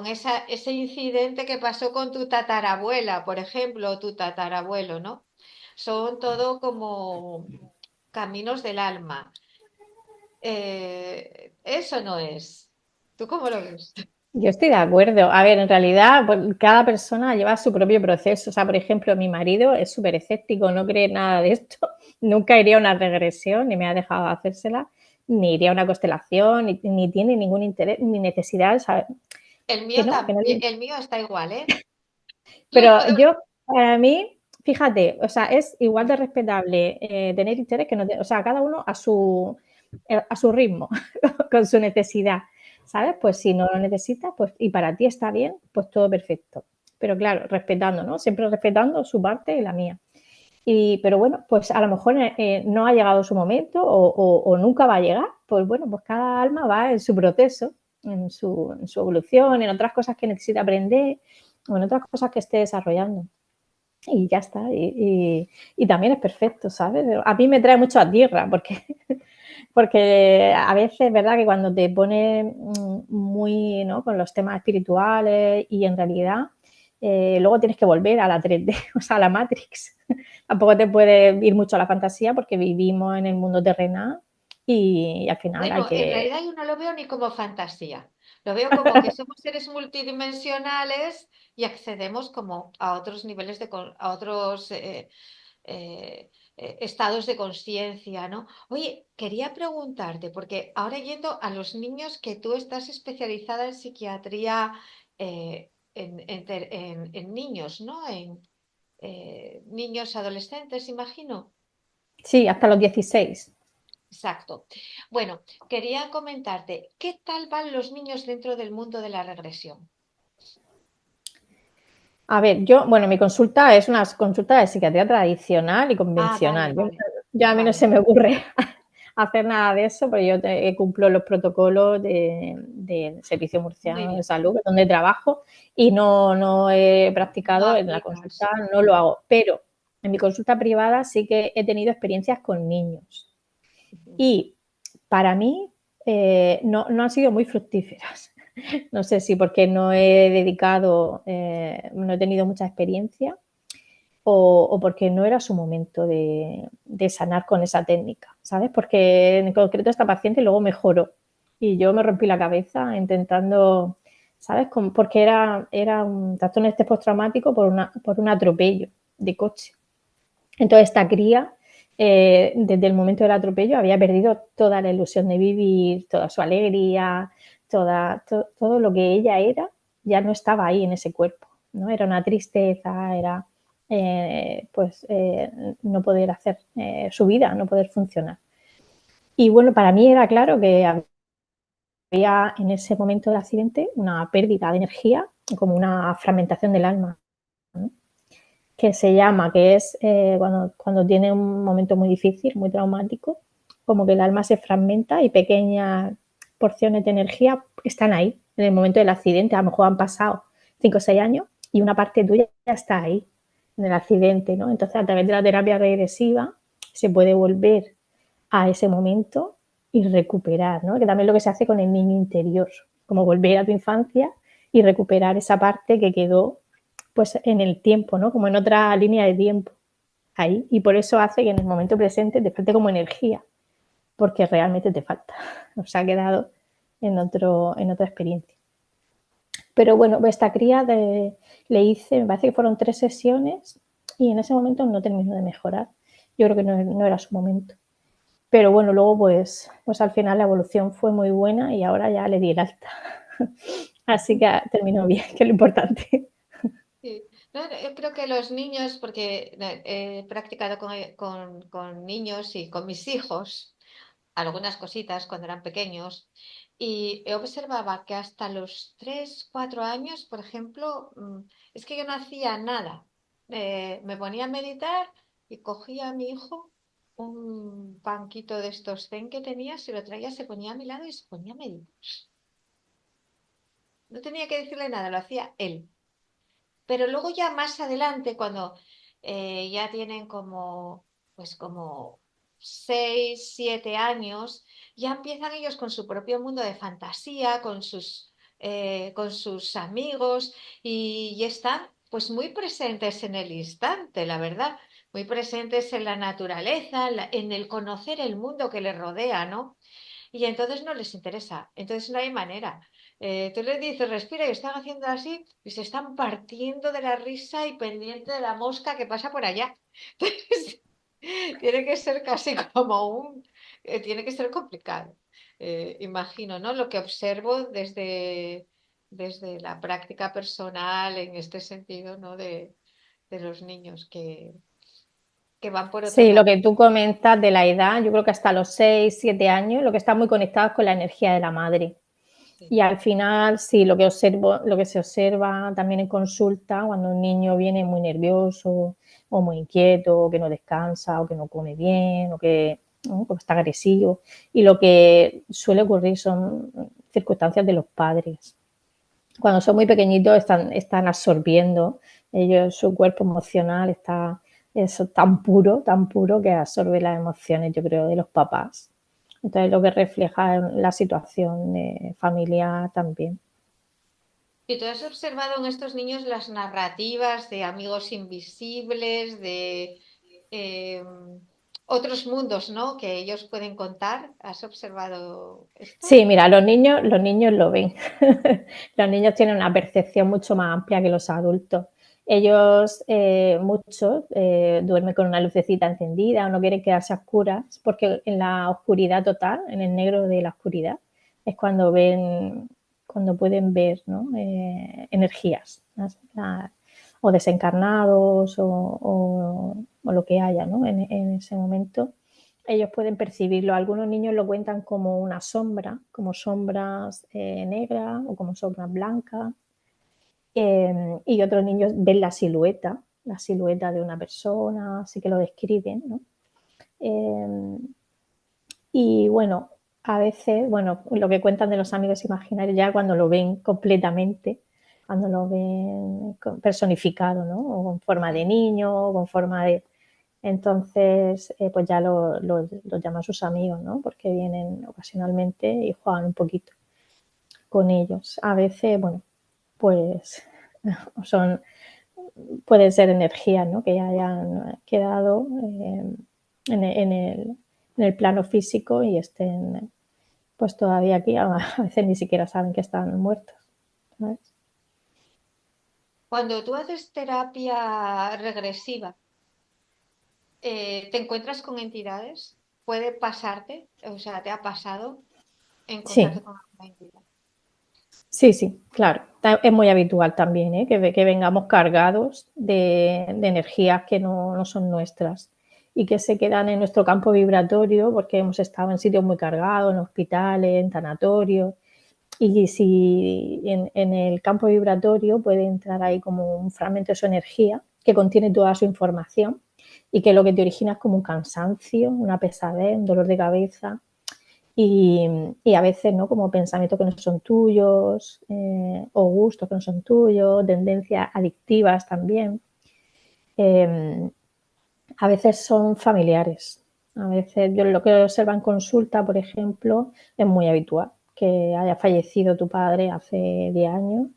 ese incidente que pasó con tu tatarabuela, por ejemplo, o tu tatarabuelo, ¿no? Son todo como caminos del alma. Eso no es. ¿Tú cómo lo ves? yo estoy de acuerdo. A ver, en realidad, pues, cada persona lleva su propio proceso. O sea, por ejemplo, mi marido es súper escéptico, no cree nada de esto. Nunca iría a una regresión, ni me ha dejado hacérsela, ni iría a una constelación, ni tiene ningún interés, ni necesidad, ¿sabes? El mío Que no, que no también, le... el mío está igual, ¿eh? Pero yo, para mí, fíjate, o sea, es igual de respetable tener interés que no o sea, cada uno a su ritmo, con su necesidad, ¿sabes? Pues si no lo necesitas, pues y para ti está bien, pues todo perfecto. Pero claro, respetando, ¿no? Siempre respetando su parte y la mía. Pero bueno, pues a lo mejor no ha llegado su momento o nunca va a llegar. Pues bueno, pues cada alma va en su proceso, en su evolución, en otras cosas que necesita aprender o en otras cosas que esté desarrollando. Y ya está. Y también es perfecto, ¿sabes? A mí me trae mucho a tierra porque a veces es verdad que cuando te pones muy, ¿no?, con los temas espirituales y en realidad luego tienes que volver a la 3D, o sea, a la Matrix. Tampoco te puede ir mucho a la fantasía porque vivimos en el mundo terrenal y al final hay Bueno, en que... realidad yo no lo veo ni como fantasía. Lo veo como que somos seres multidimensionales y accedemos como a otros niveles a otros estados de conciencia, ¿no? Oye, quería preguntarte, porque ahora yendo a los niños, que tú estás especializada en psiquiatría en niños, ¿no? En niños adolescentes, imagino. Sí, hasta los 16. Exacto. Bueno, quería comentarte, ¿qué tal van los niños dentro del mundo de la regresión? A ver, bueno, mi consulta es una consulta de psiquiatría tradicional y Ah, vale, convencional. vale, Yo a mí no vale. se me ocurre hacer nada de eso, pero yo cumplo los protocolos del Servicio Muy Murciano de bien. Salud, donde trabajo, y no he No practicado en la consulta, aplicas. no lo hago. Pero en mi consulta privada sí que he tenido experiencias con niños. Y para mí no han sido muy fructíferas. No sé si porque no he dedicado, no he tenido mucha experiencia o porque no era su momento de sanar con esa técnica, ¿sabes? Porque en concreto esta paciente luego mejoró y yo me rompí la cabeza intentando, ¿sabes? Porque era un trastorno de estrés postraumático por un atropello de coche. Entonces esta cría, desde el momento del atropello, había perdido toda la ilusión de vivir, toda su alegría, todo lo que ella era, ya no estaba ahí en ese cuerpo, ¿no? Era una tristeza, era no poder hacer su vida, no poder funcionar. Y bueno, para mí era claro que había en ese momento del accidente una pérdida de energía, como una fragmentación del alma, ¿no?, que se llama, que es cuando tiene un momento muy difícil, muy traumático, como que el alma se fragmenta y pequeñas porciones de energía están ahí en el momento del accidente. A lo mejor han pasado 5 o 6 años y una parte tuya ya está ahí en el accidente, ¿no? Entonces, a través de la terapia regresiva se puede volver a ese momento y recuperar, ¿no? Que también es lo que se hace con el niño interior, como volver a tu infancia y recuperar esa parte que quedó pues en el tiempo, ¿no? Como en otra línea de tiempo ahí. Y por eso hace que en el momento presente te falte como energía, porque realmente te falta. Nos ha quedado en otra experiencia. Pero bueno, esta cría le hice, me parece que fueron 3 sesiones y en ese momento no terminó de mejorar. Yo creo que no era su momento. Pero bueno, luego pues al final la evolución fue muy buena y ahora ya le di el alta. Así que terminó bien, que es lo importante. Sí. No, no, yo creo que los niños, porque he practicado con niños y con mis hijos algunas cositas cuando eran pequeños y observaba que hasta los 3 4 años, por ejemplo, es que yo no hacía nada. Me ponía a meditar y cogía a mi hijo un banquito de estos zen que tenía, se lo traía, se ponía a mi lado y se ponía a meditar. No tenía que decirle nada, lo hacía él. Pero luego ya más adelante, cuando ya tienen como 6 7 años, ya empiezan ellos con su propio mundo de fantasía, con sus amigos y están pues muy presentes en el instante, la verdad, muy presentes en la naturaleza, en el conocer el mundo que les rodea, ¿no? Y entonces no les interesa, entonces no hay manera. Tú les dices, respira y están haciendo así y se están partiendo de la risa y pendiente de la mosca que pasa por allá. Entonces, tiene que ser casi como tiene que ser complicado. Imagino, ¿no? Lo que observo desde la práctica personal en este sentido, ¿no? De los niños que van por otro Sí, lo camino. que tú comentas de la edad, yo creo que hasta los 6, 7 años, lo que está muy conectado es con la energía de la madre. sí. Y al final, sí, lo que se observa también en consulta, cuando un niño viene muy nervioso o muy inquieto, o que no descansa, o que no come bien, o que, ¿no?, o está agresivo. Y lo que suele ocurrir son circunstancias de los padres. Cuando son muy pequeñitos están absorbiendo, ellos, su cuerpo emocional está eso, tan puro que absorbe las emociones, yo creo, de los papás. Entonces, lo que refleja en la situación familiar también. ¿Y tú has observado en estos niños las narrativas de amigos invisibles, de eh, otros mundos, ¿no?, que ellos pueden contar? ¿Has observado esto? Sí, mira, los niños lo ven. Los niños tienen una percepción mucho más amplia que los adultos. Ellos, muchos, duermen con una lucecita encendida o no quieren quedarse a oscuras, porque en la oscuridad total, en el negro de la oscuridad, es cuando pueden ver, ¿no?, energías, o desencarnados o lo que haya, ¿no?, en ese momento ellos pueden percibirlo. Algunos niños lo cuentan como una sombra, como sombras negras o como sombras blancas. Y otros niños ven la silueta de una persona, así que lo describen, ¿no? Eh, y bueno, a veces, bueno, lo que cuentan de los amigos imaginarios ya cuando lo ven completamente, cuando lo ven personificado, ¿no? O con forma de Sí. niño, o con forma de... Entonces, pues ya lo llaman sus amigos, ¿no? Porque vienen ocasionalmente y juegan un poquito con ellos. A veces, bueno, pues son, pueden ser energías, ¿no?, que hayan quedado en el plano físico y estén pues todavía aquí. A veces ni siquiera saben que están muertos, ¿sabes? Cuando tú haces terapia regresiva, ¿te encuentras con entidades? ¿Puede pasarte? O sea, ¿te ha pasado encontrarte Sí, con alguna entidad? sí, sí, claro. Es muy habitual también, ¿eh?, que vengamos cargados de energías que no son nuestras y que se quedan en nuestro campo vibratorio porque hemos estado en sitios muy cargados, en hospitales, en sanatorios. Y si en el campo vibratorio puede entrar ahí como un fragmento de su energía que contiene toda su información y que lo que te origina es como un cansancio, una pesadez, un dolor de cabeza y, y a veces, ¿no?, como pensamientos que no son tuyos, o gustos que no son tuyos, tendencias adictivas también. Eh, a veces son familiares. A veces yo lo que observo en consulta, por ejemplo, es muy habitual que haya fallecido tu padre hace 10 años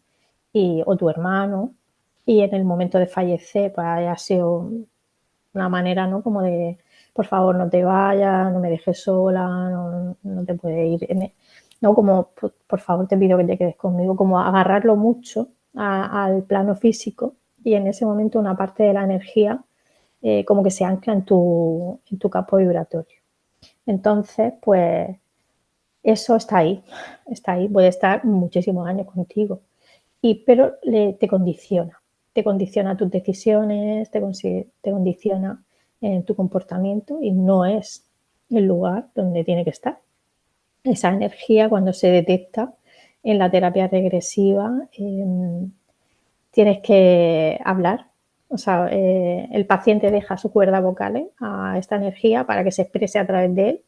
o tu hermano y en el momento de fallecer pues haya sido una manera, ¿no?, como de por favor no te vayas, no me dejes sola, no te puedes ir, no, como por favor te pido que te quedes conmigo, como agarrarlo mucho al plano físico y en ese momento una parte de la energía como que se ancla en tu campo vibratorio. Entonces, pues eso está ahí, puede estar muchísimos años contigo, pero te condiciona tus decisiones, te condiciona tu comportamiento y no es el lugar donde tiene que estar. Esa energía cuando se detecta en la terapia regresiva, tienes que hablar. O sea, el paciente deja su cuerda vocal a esta energía para que se exprese a través de él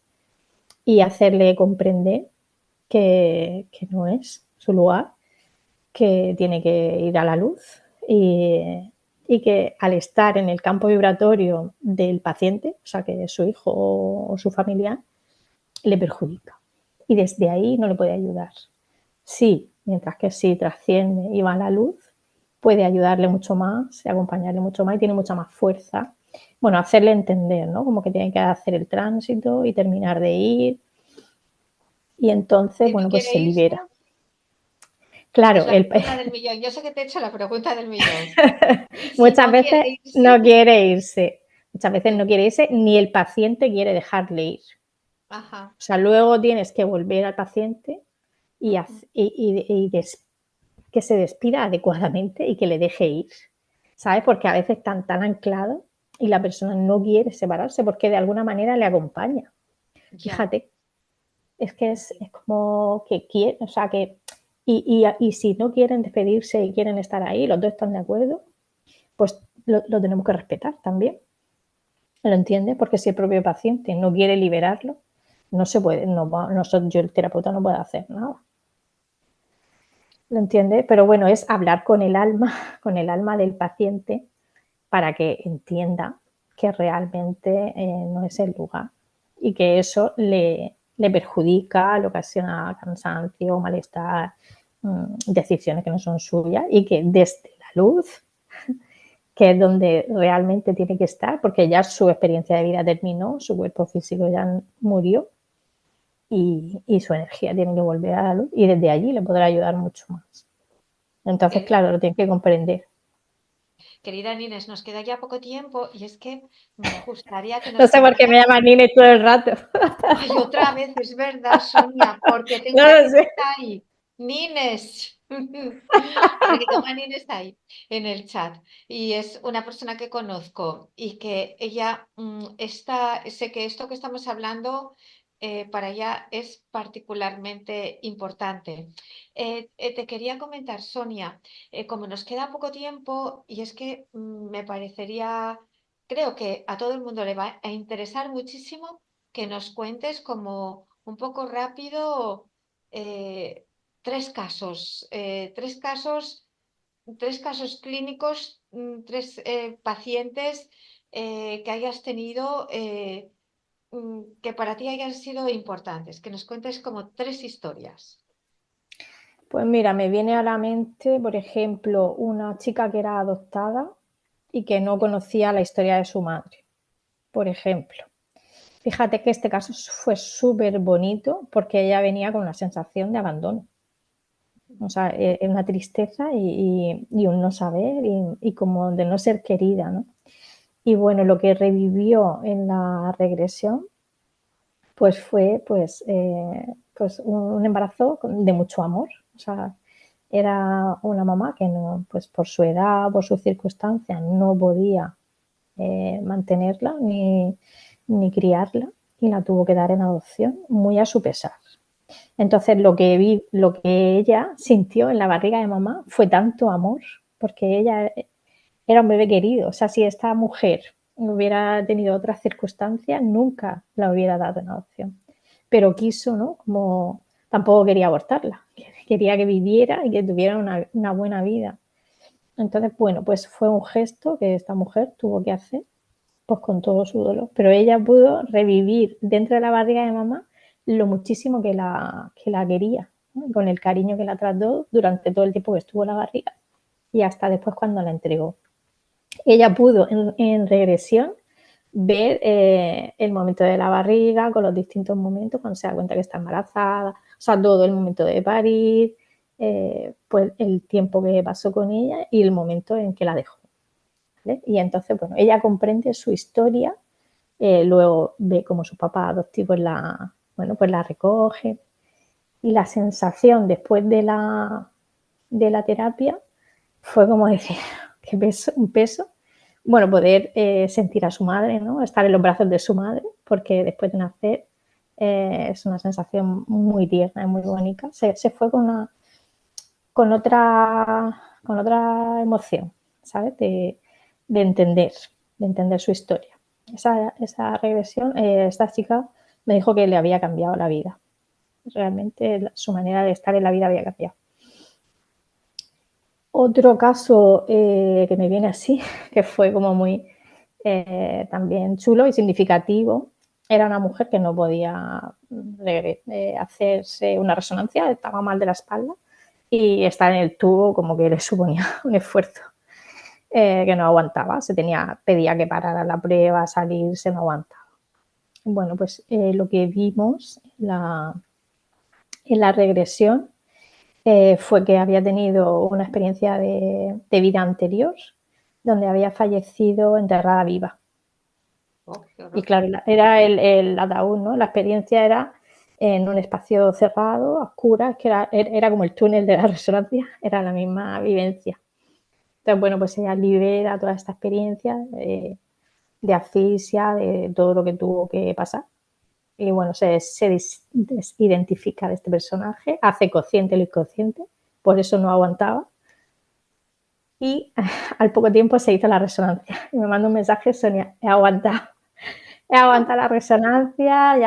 y hacerle comprender que no es su lugar, que tiene que ir a la luz y que al estar en el campo vibratorio del paciente, o sea, que es su hijo o su familiar, le perjudica. Y desde ahí no le puede ayudar. Sí, mientras que si trasciende y va a la luz, puede ayudarle mucho más, acompañarle mucho más y tiene mucha más fuerza. Bueno, hacerle entender, ¿no? Como que tiene que hacer el tránsito y terminar de ir. Y entonces, Si no bueno, pues quiere se irse, libera. es Claro, la pregunta del millón. Yo sé que te he hecho la pregunta del millón. Y si muchas no quiere veces irse, no quiere irse. Muchas veces no sí. quiere irse ni el paciente quiere dejarle ir. Ajá. O sea, luego tienes que volver al paciente y, Ujú. que se despida adecuadamente y que le deje ir, ¿sabes? Porque a veces están tan anclados y la persona no quiere separarse porque de alguna manera le acompaña. Ya. Fíjate, es que es como que quiere, o sea, que Y si no quieren despedirse y quieren estar ahí, los dos están de acuerdo, pues lo tenemos que respetar también. ¿Lo entiendes? Porque si el propio paciente no quiere liberarlo, no se puede, yo el terapeuta no puede hacer nada. ¿Lo entiendes? Pero bueno, es hablar con el alma, con el alma del paciente para que entienda que realmente no es el lugar y que eso le perjudica, le ocasiona cansancio, malestar, decisiones que no son suyas y que desde la luz, que es donde realmente tiene que estar, porque ya su experiencia de vida terminó, su cuerpo físico ya murió y su energía tiene que volver a la luz y desde allí le podrá ayudar mucho más. Entonces, claro, lo tiene que comprender. Querida Nines, nos queda ya poco tiempo y es que me gustaría que No nos sé por qué contaras. me llaman Nines todo el rato. Ay, otra vez, es verdad, Sonia, porque tengo No a lo Nines sé. ahí. Nines. Porque tengo a Nines ahí en el chat. Y es una persona que conozco y que ella sé que esto que estamos hablando para ella es particularmente importante. Te quería comentar, Sonia, como nos queda poco tiempo, y es que me parecería, creo que a todo el mundo le va a interesar muchísimo que nos cuentes como un poco rápido eh, tres casos clínicos, tres pacientes que hayas tenido que para ti hayan sido importantes, que nos cuentes como tres historias. Pues mira, me viene a la mente, por ejemplo, una chica que era adoptada y que no conocía la historia de su madre, por ejemplo. Fíjate que este caso fue súper bonito porque ella venía con una sensación de abandono. O sea, una tristeza y un no saber y como de no ser querida, ¿no? Y bueno, lo que revivió en la regresión pues fue pues un embarazo de mucho amor. O sea, era una mamá que no, pues por su edad, por sus circunstancias, no podía mantenerla ni criarla y la tuvo que dar en adopción muy a su pesar. Entonces lo que ella sintió en la barriga de mamá fue tanto amor, porque ella era un bebé querido. O sea, si esta mujer hubiera tenido otras circunstancias, nunca la hubiera dado en adopción. Pero quiso, ¿no? Como tampoco quería abortarla, quería que viviera y que tuviera una buena vida. Entonces, bueno, pues fue un gesto que esta mujer tuvo que hacer, pues con todo su dolor. Pero ella pudo revivir dentro de la barriga de mamá lo muchísimo que la quería, ¿no? Con el cariño que la trató durante todo el tiempo que estuvo en la barriga y hasta después cuando la entregó. Ella pudo en regresión ver el momento de la barriga con los distintos momentos, cuando se da cuenta que está embarazada, o sea, todo el momento de parir, pues el tiempo que pasó con ella y el momento en que la dejó. ¿Vale? Y entonces, bueno, ella comprende su historia, luego ve cómo su papá adoptivo pues la recoge y la sensación después de la terapia fue como decir, qué peso, un peso. Bueno, poder sentir a su madre, ¿no? Estar en los brazos de su madre, porque después de nacer es una sensación muy tierna y muy bonita. Se fue con otra emoción, ¿sabes? De entender su historia. Esa regresión, esta chica me dijo que le había cambiado la vida. Realmente su manera de estar en la vida había cambiado. Otro caso que me viene así, que fue como muy también chulo y significativo, era una mujer que no podía hacerse una resonancia, estaba mal de la espalda y estar en el tubo como que le suponía un esfuerzo que no aguantaba, pedía que parara la prueba, salirse, no aguantaba. Bueno, pues lo que vimos en la regresión fue que había tenido una experiencia de vida anterior donde había fallecido enterrada viva. Oh, Y claro, era el ataúd, ¿no? La experiencia era en un espacio cerrado, a oscuras, que era como el túnel de la resonancia, era la misma vivencia. Entonces, bueno, pues ella libera toda esta experiencia de asfixia, de todo lo que tuvo que pasar. Y bueno, se identifica de este personaje, hace consciente lo inconsciente por eso no aguantaba. Y al poco tiempo se hizo la resonancia. Y me mandó un mensaje: Sonia, he aguantado la resonancia,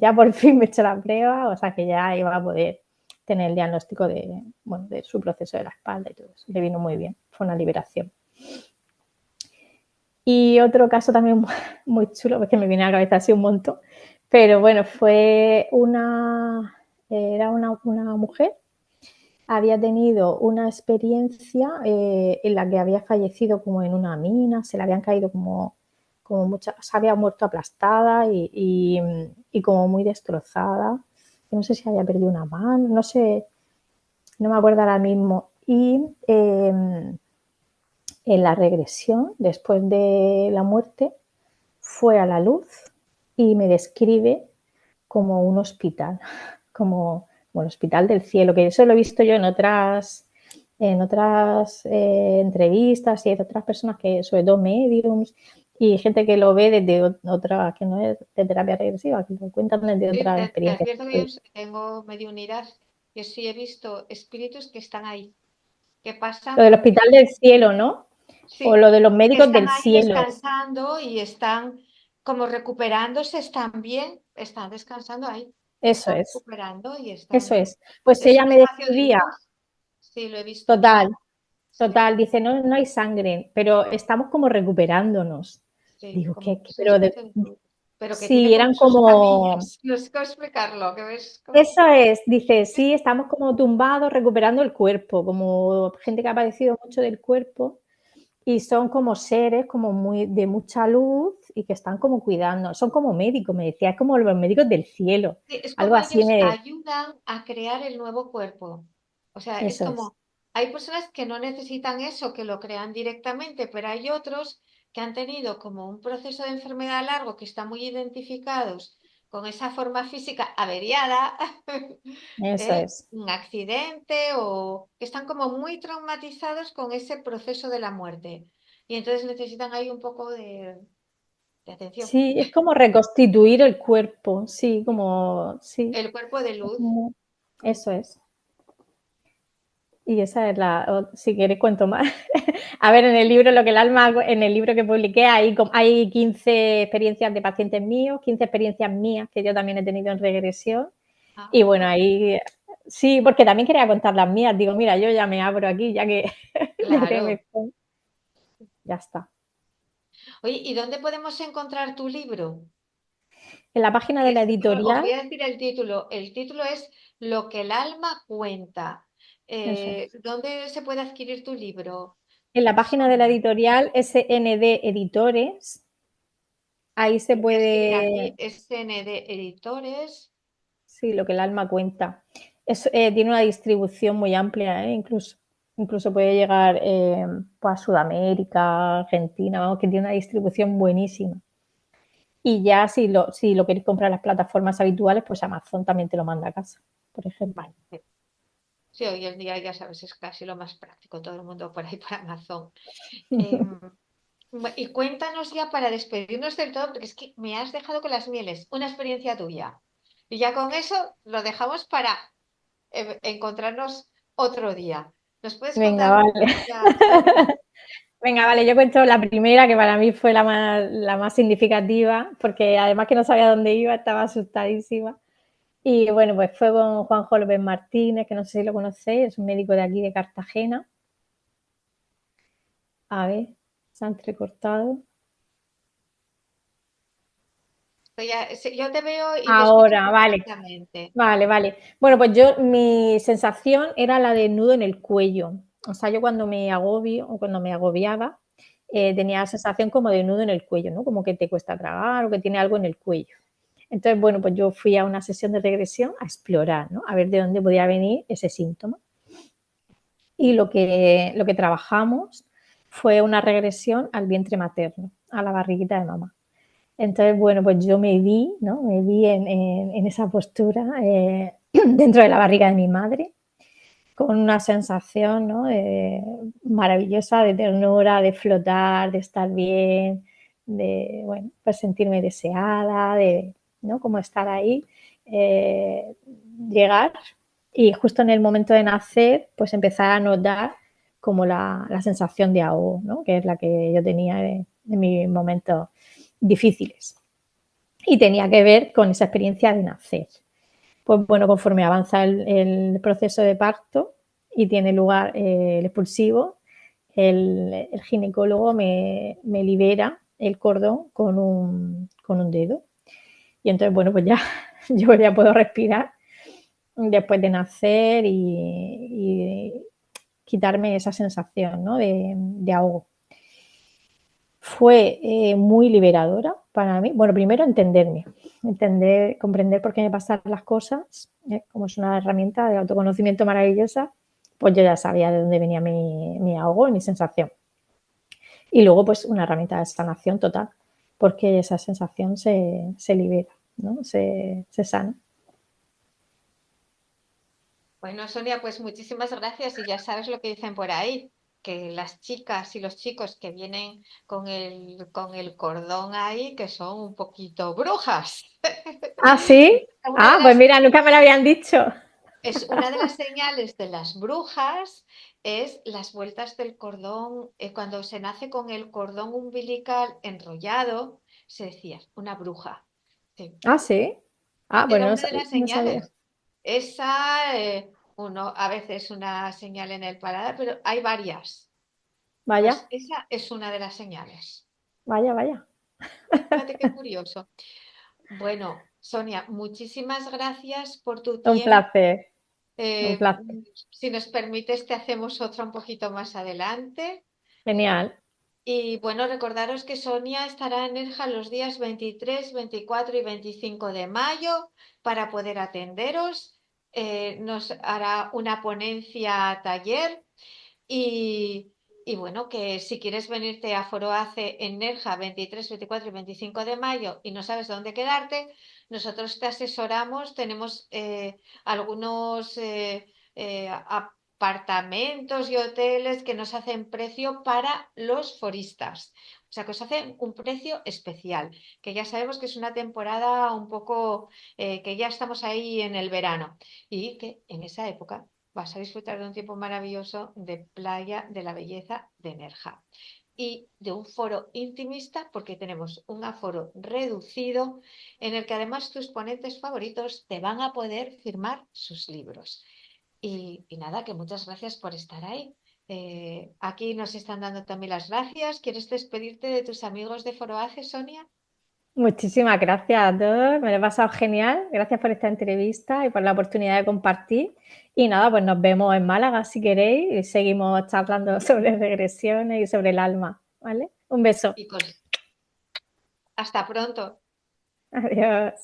ya por fin me he hecho la prueba, o sea que ya iba a poder tener el diagnóstico de, bueno, de su proceso de la espalda y todo eso. Le vino muy bien, fue una liberación. Y otro caso también muy chulo, porque me viene a la cabeza así un montón, pero bueno, era una mujer, había tenido una experiencia en la que había fallecido como en una mina, se le habían caído como muchas, se había muerto aplastada y como muy destrozada. No sé si había perdido una mano, no sé, no me acuerdo ahora mismo. Y en la regresión, después de la muerte, fue a la luz y me describe como un hospital, como un hospital del cielo, que eso lo he visto yo en otras entrevistas y de otras personas que, sobre todo mediums y gente que lo ve desde otra, que no es de terapia regresiva, que lo cuentan desde Sí, otras te experiencias. advierto que yo tengo mediunidad. Yo sí he visto espíritus que están ahí, que Lo pasan del por hospital del cielo, ¿no? O sí, lo de los que médicos están del ahí cielo. descansando y están como recuperándose, están bien, están descansando ahí, Eso están es, recuperando y eso están. es. Pues Es ella un me espacio de describía, luz, sí, lo he visto. total, Sí, total, dice, no, no hay sangre, pero estamos como recuperándonos. sí, Digo, como ¿qué? es un Pero espacio de luz. Pero que tiene sí, como eran sus como, camillas. No sé cómo explicarlo, que ves como. eso es, dice, sí, estamos como tumbados recuperando el cuerpo, como gente que ha padecido mucho del cuerpo y son como seres como muy de mucha luz y que están como cuidando, son como médicos, me decía, es como los médicos del cielo, Sí, es algo como así ellos me, ayudan a crear el nuevo cuerpo. O sea, es eso es. como, hay personas que no necesitan eso, que lo crean directamente, pero hay otros que han tenido como un proceso de enfermedad largo, que están muy identificados con esa forma física averiada, Eso es. un accidente o que están como muy traumatizados con ese proceso de la muerte. Y entonces necesitan ahí un poco de atención. Sí, es como reconstituir el cuerpo, sí, como, sí, El cuerpo de luz. eso es. Y esa es si queréis cuento más. A ver, en el libro, lo que el alma, en el libro que publiqué, hay 15 experiencias de pacientes míos, 15 experiencias mías que yo también he tenido en regresión. Ah, Y bueno, ahí sí, porque también quería contar las mías. Digo, mira, yo ya me abro aquí, ya que me claro. expongo, ya está. Oye, ¿y dónde podemos encontrar tu libro? En la página de la Os editorial, voy a decir el título. El título es Lo que el alma cuenta. eso es. ¿Dónde se puede adquirir tu libro, En la página de la Sonia? editorial SND Editores, ahí se Lo voy a escribir aquí, puede, SND Editores. sí, lo que el alma cuenta. Tiene una distribución muy amplia, incluso puede llegar pues, a Sudamérica, Argentina, vamos, que tiene una distribución buenísima. Y ya si lo queréis comprar en las plataformas habituales, pues Amazon también te lo manda a casa, por ejemplo. Vale. Sí, hoy en día ya sabes, es casi lo más práctico, todo el mundo por ahí por Amazon. Em, y cuéntanos ya para despedirnos del todo, porque es que me has dejado con las mieles, una experiencia tuya. Y ya con eso lo dejamos para encontrarnos otro día. ¿Nos puedes Venga, contar una vale. experiencia, Sonia? Venga, vale, yo cuento la primera, que para mí fue la más significativa, porque además que no sabía dónde iba, estaba asustadísima. Y bueno, pues fue con Juanjo López Martínez, que no sé si lo conocéis, es un médico de aquí de Cartagena. A ver, se ha entrecortado. Yo te veo y te escucho Ahora, vale, perfectamente. vale, vale. Bueno, pues mi sensación era la de nudo en el cuello. O sea, yo cuando me agobio o cuando me agobiaba, tenía la sensación como de nudo en el cuello, ¿no? Como que te cuesta tragar o que tiene algo en el cuello. Entonces, bueno, pues yo fui a una sesión de regresión a explorar, ¿no? A ver de dónde podía venir ese síntoma. Y lo que trabajamos fue una regresión al vientre materno, a la barriguita de mamá. Entonces, bueno, pues yo me vi, ¿no? Me vi en esa postura dentro de la barriga de mi madre, con una sensación, ¿no? Maravillosa de ternura, de flotar, de estar bien, de, bueno, pues sentirme deseada, ¿no? Como estar ahí, llegar. Y justo en el momento de nacer, pues empezar a notar como la sensación de ahogo, ¿no? Que es la que yo tenía en mis momentos difíciles. Y tenía que ver con esa experiencia de nacer. Pues bueno, conforme avanza el proceso de parto y tiene lugar el expulsivo, el ginecólogo me libera el cordón con un dedo. Y entonces, bueno, pues ya yo ya puedo respirar después de nacer y quitarme esa sensación, ¿no? de ahogo. Fue muy liberadora para mí. Bueno, primero entenderme, comprender por qué me pasan las cosas, como es una herramienta de autoconocimiento maravillosa, pues yo ya sabía de dónde venía mi ahogo y mi sensación. Y luego, pues, una herramienta de sanación total, porque esa sensación se libera, ¿no? Se sana. Bueno, Sonia, pues muchísimas gracias y ya sabes lo que dicen por ahí, que las chicas y los chicos que vienen con el cordón ahí, que son un poquito brujas. ¿Ah, sí? Una de Ah, pues las, mira, nunca me lo habían dicho. es una de las señales de las brujas es las vueltas del cordón. Cuando se nace con el cordón umbilical enrollado, se decía una bruja. Sí, Ah, sí. Ah, era bueno, una de las no sabía. señales. Esa, a veces una señal en el paladar, pero hay varias. Pues Vaya, esa es una de las señales. vaya, vaya. Fíjate qué curioso. Bueno, Sonia, muchísimas gracias por tu Un tiempo. placer, un Eh, placer. si nos permites, te hacemos otra un poquito más adelante. Genial. Y bueno, recordaros que Sonia estará en Nerja los días 23, 24 y 25 de mayo para poder atenderos. Nos hará una ponencia taller y, y bueno, que si quieres venirte a Foro ACE en Nerja 23, 24 y 25 de mayo y no sabes dónde quedarte, nosotros te asesoramos. Tenemos algunos apartamentos y hoteles que nos hacen precio para los foristas. O sea, que os hacen un precio especial, que ya sabemos que es una temporada un poco, que ya estamos ahí en el verano y que en esa época vas a disfrutar de un tiempo maravilloso de playa de la belleza de Nerja y de un foro intimista porque tenemos un aforo reducido en el que además tus ponentes favoritos te van a poder firmar sus libros. Y nada, que muchas gracias por estar ahí. Aquí nos están dando también las gracias. ¿Quieres despedirte de tus amigos de Foro ACE, Sonia? Muchísimas gracias a todos, me lo he pasado genial. Gracias por esta entrevista y por la oportunidad de compartir. Y nada, pues nos vemos en Málaga si queréis y seguimos charlando sobre regresiones y sobre el alma, ¿vale? Un beso. Y hasta pronto. Adiós.